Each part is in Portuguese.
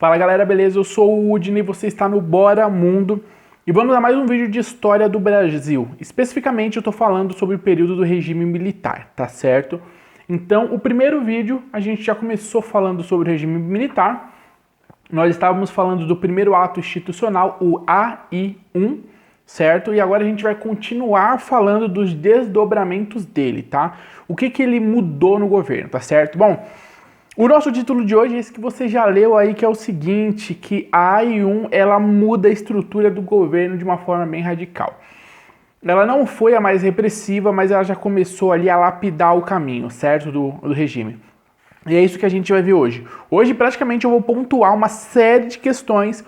Fala galera, beleza? Eu sou o Udine e você está no Bora Mundo e vamos a mais um vídeo de história do Brasil. Especificamente eu estou falando sobre o período do regime militar, tá certo? Então o primeiro vídeo a gente já começou falando sobre o regime militar. Nós estávamos falando do primeiro ato institucional, o AI-1, certo? E agora a gente vai continuar falando dos desdobramentos dele, tá? O que ele mudou no governo, tá certo? Bom, o nosso título de hoje é esse que você já leu aí, que é o seguinte, que a AI-1, ela muda a estrutura do governo de uma forma bem radical. Ela não foi a mais repressiva, mas ela já começou ali a lapidar o caminho, certo, do regime. E é isso que a gente vai ver hoje. Hoje, praticamente, eu vou pontuar uma série de questões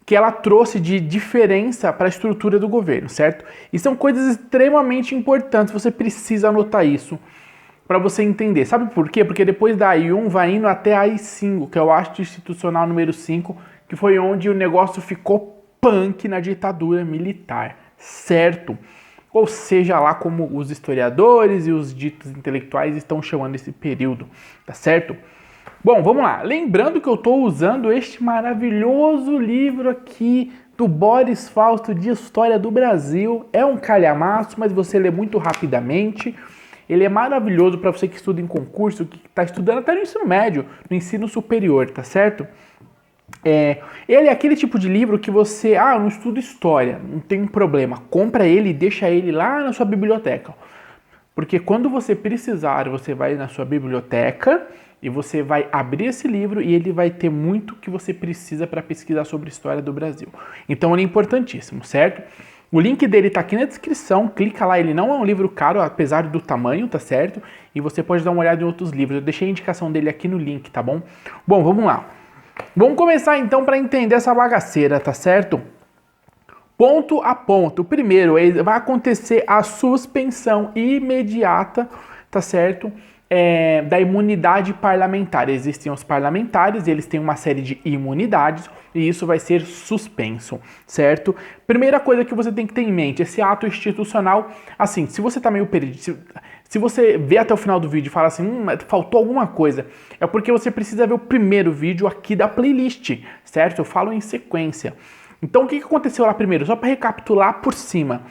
que ela trouxe de diferença para a estrutura do governo, certo? E são coisas extremamente importantes, você precisa anotar isso para você entender. Sabe por quê? Porque depois da AI-1 vai indo até a AI-5, que é o ato institucional número 5, que foi onde o negócio ficou punk na ditadura militar, certo? Ou seja lá como os historiadores e os ditos intelectuais estão chamando esse período, tá certo? Bom, vamos lá. Lembrando que eu estou usando este maravilhoso livro aqui do Boris Fausto de História do Brasil. É um calhamaço, mas você lê muito rapidamente. Ele é maravilhoso para você que estuda em concurso, que está estudando até no ensino médio, no ensino superior, tá certo? Ele é aquele tipo de livro que você, eu não estudo história, não tem problema. Compra ele e deixa ele lá na sua biblioteca. Porque quando você precisar, você vai na sua biblioteca e você vai abrir esse livro e ele vai ter muito que você precisa para pesquisar sobre a história do Brasil. Então ele é importantíssimo, certo? O link dele tá aqui na descrição, clica lá, ele não é um livro caro, apesar do tamanho, tá certo? E você pode dar uma olhada em outros livros, eu deixei a indicação dele aqui no link, tá bom? Bom, vamos lá. Vamos começar então para entender essa bagaceira, tá certo? Ponto a ponto. Primeiro, vai acontecer a suspensão imediata, tá certo? Da imunidade parlamentar. Existem os parlamentares, eles têm uma série de imunidades e isso vai ser suspenso, certo? Primeira coisa que você tem que ter em mente, esse ato institucional, assim, se você tá meio perdido, se você vê até o final do vídeo e fala assim, faltou alguma coisa, é porque você precisa ver o primeiro vídeo aqui da playlist, certo? Eu falo em sequência. Então o que aconteceu lá primeiro? Só para recapitular por cima,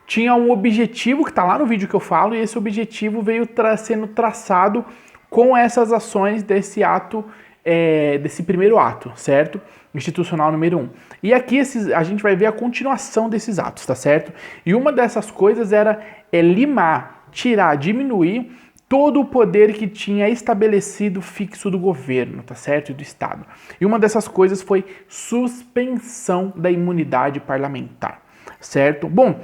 tinha um objetivo que está lá no vídeo que eu falo, e esse objetivo veio sendo traçado com essas ações desse ato, desse primeiro ato, certo? Institucional número 1. E aqui a gente vai ver a continuação desses atos, tá certo? E uma dessas coisas era limar, tirar, diminuir todo o poder que tinha estabelecido fixo do governo, tá certo? E do Estado. E uma dessas coisas foi suspensão da imunidade parlamentar, certo? Bom,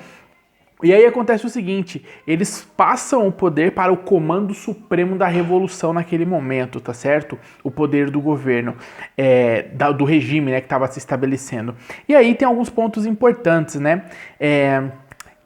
e aí acontece o seguinte, eles passam o poder para o comando supremo da revolução naquele momento, tá certo? O poder do governo, do regime, né, que estava se estabelecendo. E aí tem alguns pontos importantes, né?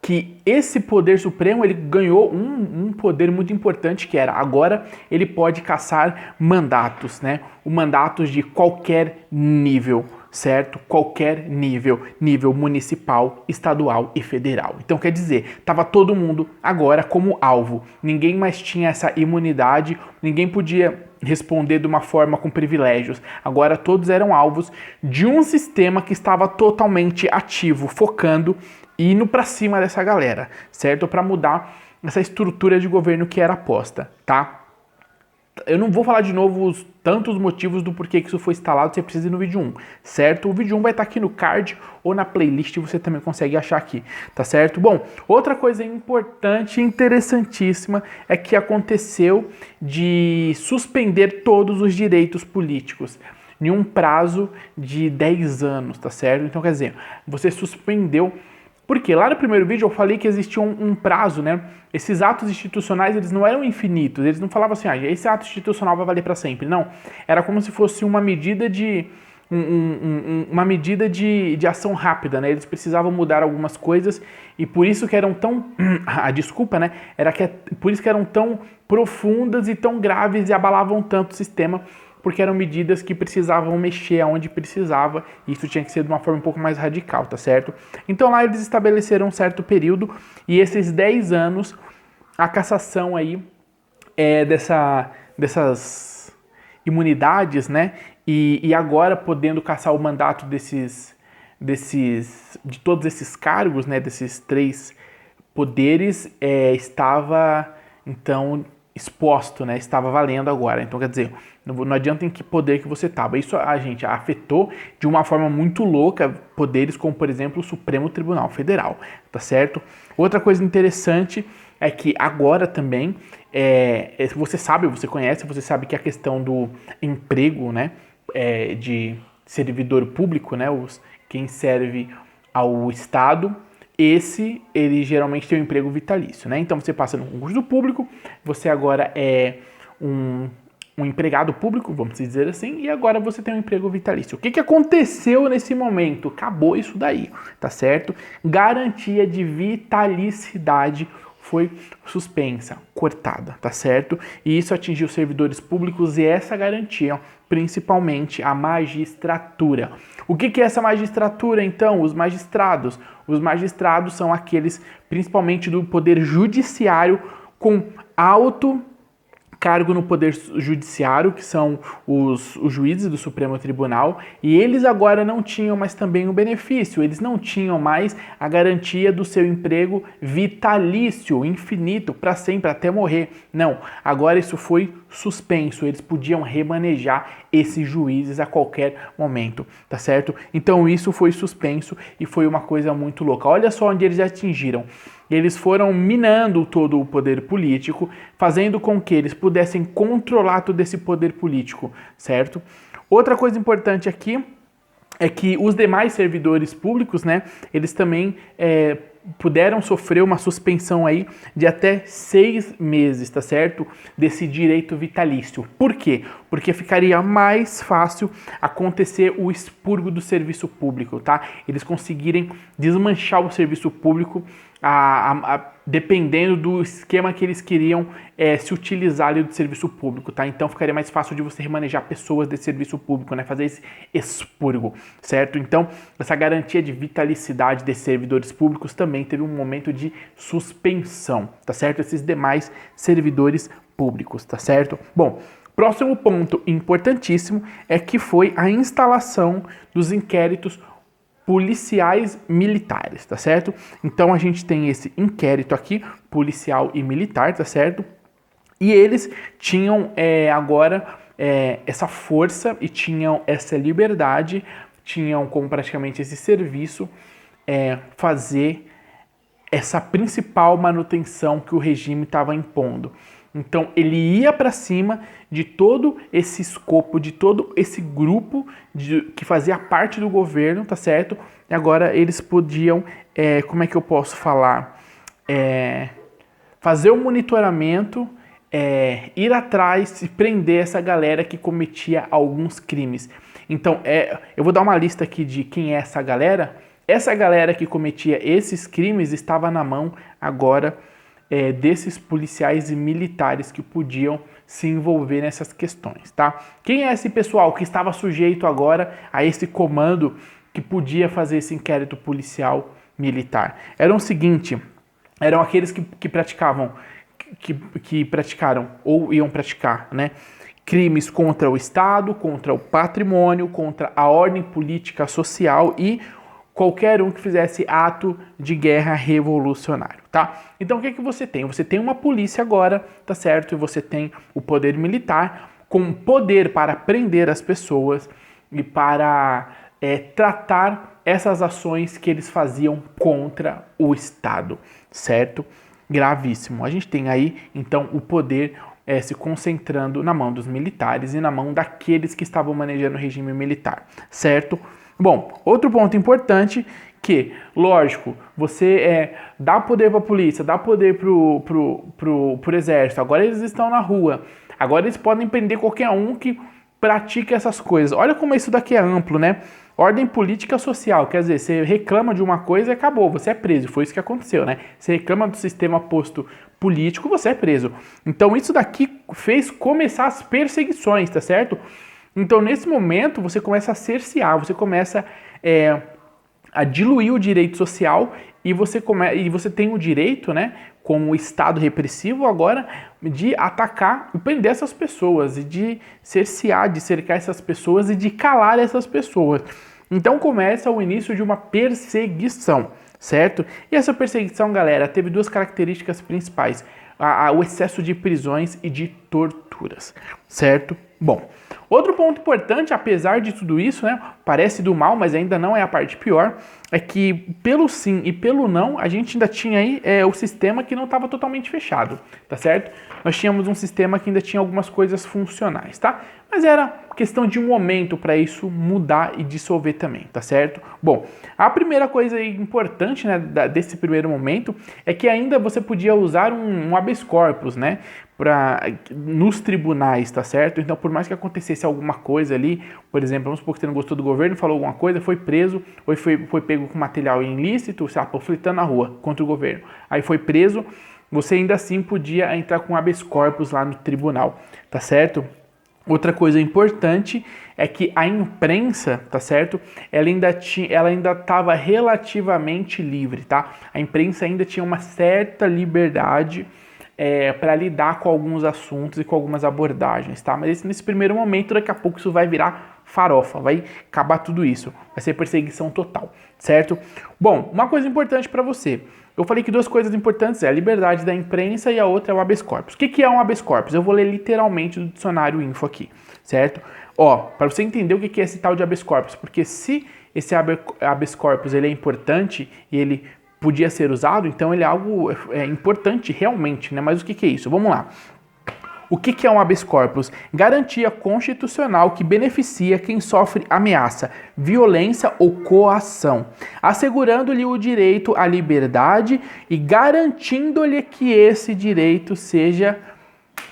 Que esse poder supremo, ele ganhou um poder muito importante, que era, agora ele pode caçar mandatos, né? O mandatos de qualquer nível, certo? Qualquer nível municipal, estadual e federal. Então quer dizer, estava todo mundo agora como alvo. Ninguém mais tinha essa imunidade, ninguém podia responder de uma forma com privilégios. Agora todos eram alvos de um sistema que estava totalmente ativo, focando e indo para cima dessa galera, certo? Para mudar essa estrutura de governo que era posta, tá? Eu não vou falar de novo tantos motivos do porquê que isso foi instalado, você precisa ir no vídeo 1, certo? O vídeo 1 vai estar aqui no card ou na playlist, você também consegue achar aqui, tá certo? Bom, outra coisa importante e interessantíssima é que aconteceu de suspender todos os direitos políticos em um prazo de 10 anos, tá certo? Então, quer dizer, você suspendeu. Porque lá no primeiro vídeo eu falei que existia um prazo, né? Esses atos institucionais, eles não eram infinitos, eles não falavam assim, esse ato institucional vai valer para sempre. Não, era como se fosse uma medida de uma medida de ação rápida, né? Eles precisavam mudar algumas coisas e por isso que eram tão, a desculpa, né? Por isso que eram tão profundas e tão graves e abalavam tanto o sistema, porque eram medidas que precisavam mexer aonde precisava, e isso tinha que ser de uma forma um pouco mais radical, tá certo? Então lá eles estabeleceram um certo período, e esses 10 anos, a cassação aí dessas imunidades, né? E agora podendo caçar o mandato de todos esses cargos, né? Desses 3 poderes, estava então exposto, né? Estava valendo agora. Então, quer dizer, não adianta em que poder que você estava. Isso a gente afetou de uma forma muito louca poderes como, por exemplo, o Supremo Tribunal Federal, tá certo? Outra coisa interessante é que agora também, você sabe que a questão do emprego, né, de servidor público, né, quem serve ao Estado, ele geralmente tem um emprego vitalício, né? Então você passa no concurso público, você agora é um empregado público, vamos dizer assim, e agora você tem um emprego vitalício. O que aconteceu nesse momento? Acabou isso daí, tá certo? Garantia de vitalicidade foi suspensa, cortada, tá certo? E isso atingiu os servidores públicos e essa garantia, principalmente a magistratura. O que é essa magistratura, então? Os magistrados. Os magistrados são aqueles, principalmente do poder judiciário, com alto cargo no poder judiciário, que são os juízes do Supremo Tribunal, e eles agora não tinham mais também o benefício, eles não tinham mais a garantia do seu emprego vitalício, infinito, para sempre, até morrer. Não, agora isso foi suspenso, eles podiam remanejar esses juízes a qualquer momento, tá certo? Então isso foi suspenso e foi uma coisa muito louca. Olha só onde eles atingiram. Eles foram minando todo o poder político, fazendo com que eles pudessem controlar todo esse poder político, certo? Outra coisa importante aqui é que os demais servidores públicos, né, eles também puderam sofrer uma suspensão aí de até 6 meses, tá certo? Desse direito vitalício. Por quê? Porque ficaria mais fácil acontecer o expurgo do serviço público, tá? Eles conseguirem desmanchar o serviço público dependendo do esquema que eles queriam se utilizar ali do serviço público, tá? Então ficaria mais fácil de você remanejar pessoas desse serviço público, né? Fazer esse expurgo, certo? Então, essa garantia de vitalicidade desses servidores públicos também teve um momento de suspensão, tá certo? Esses demais servidores públicos, tá certo? Bom, próximo ponto importantíssimo é que foi a instalação dos inquéritos policiais militares, tá certo? Então a gente tem esse inquérito aqui, policial e militar, tá certo? E eles tinham agora essa força e tinham essa liberdade, tinham como praticamente esse serviço fazer essa principal manutenção que o regime estava impondo. Então ele ia para cima de todo esse escopo, de todo esse grupo que fazia parte do governo, tá certo? E agora eles podiam, como é que eu posso falar? Fazer o monitoramento, ir atrás e prender essa galera que cometia alguns crimes. Então eu vou dar uma lista aqui de quem é essa galera. Essa galera que cometia esses crimes estava na mão agora desses policiais e militares que podiam se envolver nessas questões, tá? Quem é esse pessoal que estava sujeito agora a esse comando que podia fazer esse inquérito policial militar? Eram aqueles que praticaram ou iam praticar, né? Crimes contra o Estado, contra o patrimônio, contra a ordem política social e qualquer um que fizesse ato de guerra revolucionário, tá? Então o que você tem? Você tem uma polícia agora, tá certo? E você tem o poder militar com poder para prender as pessoas e para tratar essas ações que eles faziam contra o Estado, certo? Gravíssimo. A gente tem aí, então, o poder se concentrando na mão dos militares e na mão daqueles que estavam manejando o regime militar, certo? Bom, outro ponto importante que, lógico, você dá poder para a polícia, dá poder pro exército, agora eles estão na rua, agora eles podem prender qualquer um que pratique essas coisas. Olha como isso daqui é amplo, né? Ordem política social, quer dizer, você reclama de uma coisa e acabou, você é preso, foi isso que aconteceu, né? Você reclama do sistema posto político, você é preso. Então isso daqui fez começar as perseguições, tá certo? Então, nesse momento, você começa a cercear, você começa a diluir o direito social e você tem o direito, né, como o Estado repressivo agora, de atacar e prender essas pessoas, e de cercear, de cercar essas pessoas e de calar essas pessoas. Então começa o início de uma perseguição, certo? E essa perseguição, galera, teve duas características principais: o excesso de prisões e de torturas, certo? Bom, outro ponto importante, apesar de tudo isso, né, parece do mal, mas ainda não é a parte pior, é que pelo sim e pelo não, a gente ainda tinha aí o sistema que não estava totalmente fechado, tá certo? Nós tínhamos um sistema que ainda tinha algumas coisas funcionais, tá? Mas era questão de um momento para isso mudar e dissolver também, tá certo? Bom, a primeira coisa importante, né, desse primeiro momento é que ainda você podia usar um habeas corpus, né, nos tribunais, tá certo? Então, por mais que acontecesse alguma coisa ali, por exemplo, vamos supor que você não gostou do governo, falou alguma coisa, foi preso, ou foi pego com material ilícito, sei lá, panfletando na rua contra o governo, aí foi preso, você ainda assim podia entrar com habeas corpus lá no tribunal, tá certo? Outra coisa importante é que a imprensa, tá certo? Ela ainda estava relativamente livre, tá? A imprensa ainda tinha uma certa liberdade para lidar com alguns assuntos e com algumas abordagens, tá? Mas nesse primeiro momento, daqui a pouco isso vai virar farofa, vai acabar tudo isso, vai ser perseguição total, certo? Bom, uma coisa importante para você. Eu falei que duas coisas importantes é a liberdade da imprensa e a outra é o habeas corpus. O que é um habeas corpus? Eu vou ler literalmente do dicionário Info aqui, certo? Ó, para você entender o que é esse tal de habeas corpus, porque se esse habeas corpus ele é importante e ele podia ser usado, então ele é algo importante realmente, né? Mas o que é isso? Vamos lá. O que é um habeas corpus? Garantia constitucional que beneficia quem sofre ameaça, violência ou coação, assegurando-lhe o direito à liberdade e garantindo-lhe que esse direito seja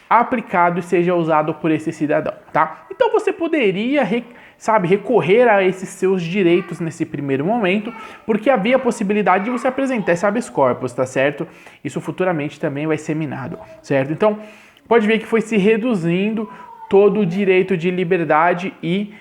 aplicado e seja usado por esse cidadão, tá? Então você poderia, recorrer a esses seus direitos nesse primeiro momento, porque havia a possibilidade de você apresentar esse habeas corpus, tá certo? Isso futuramente também vai ser minado, certo? Então, pode ver que foi se reduzindo todo o direito de liberdade e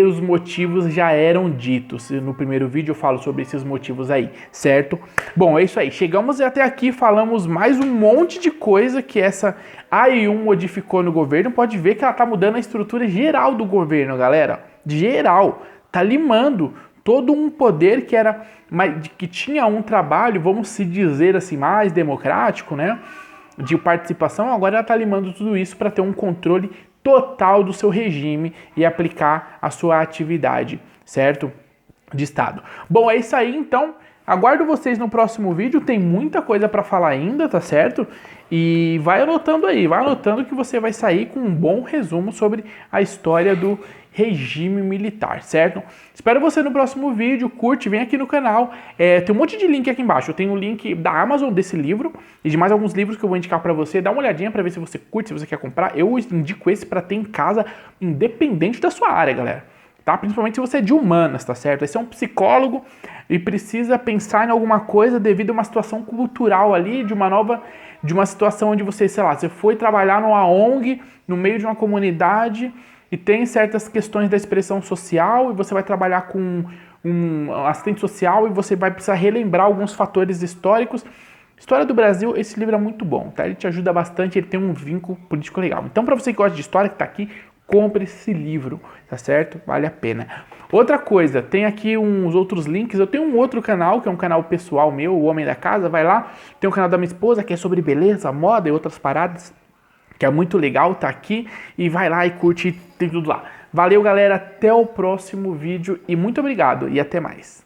os motivos já eram ditos. No primeiro vídeo eu falo sobre esses motivos aí, certo? Bom, é isso aí. Chegamos até aqui, falamos mais um monte de coisa que essa AI1 modificou no governo. Pode ver que ela tá mudando a estrutura geral do governo, galera. Geral. Tá limando todo um poder que tinha um trabalho, vamos se dizer assim, mais democrático, né? De participação, agora ela está limando tudo isso para ter um controle total do seu regime e aplicar a sua atividade, certo? De Estado. Bom, é isso aí, então. Aguardo vocês no próximo vídeo, tem muita coisa para falar ainda, tá certo? E vai anotando aí, vai anotando que você vai sair com um bom resumo sobre a história do regime militar, certo? Espero você no próximo vídeo, curte, vem aqui no canal, tem um monte de link aqui embaixo, eu tenho o link da Amazon desse livro e de mais alguns livros que eu vou indicar para você, dá uma olhadinha para ver se você curte, se você quer comprar, eu indico esse para ter em casa, independente da sua área, galera, tá? Principalmente se você é de humanas, tá certo? Esse é um psicólogo e precisa pensar em alguma coisa devido a uma situação cultural ali, de uma situação onde você, sei lá, você foi trabalhar numa ONG, no meio de uma comunidade e tem certas questões da expressão social e você vai trabalhar com um assistente social e você vai precisar relembrar alguns fatores históricos. História do Brasil, esse livro é muito bom, tá? Ele te ajuda bastante, ele tem um vínculo político legal. Então, para você que gosta de história, que tá aqui, compre esse livro, tá certo? Vale a pena. Outra coisa, tem aqui uns outros links. Eu tenho um outro canal, que é um canal pessoal meu, o Homem da Casa, vai lá. Tem um canal da minha esposa, que é sobre beleza, moda e outras paradas, que é muito legal, tá aqui. E vai lá e curte, tem tudo lá. Valeu, galera, até o próximo vídeo e muito obrigado e até mais.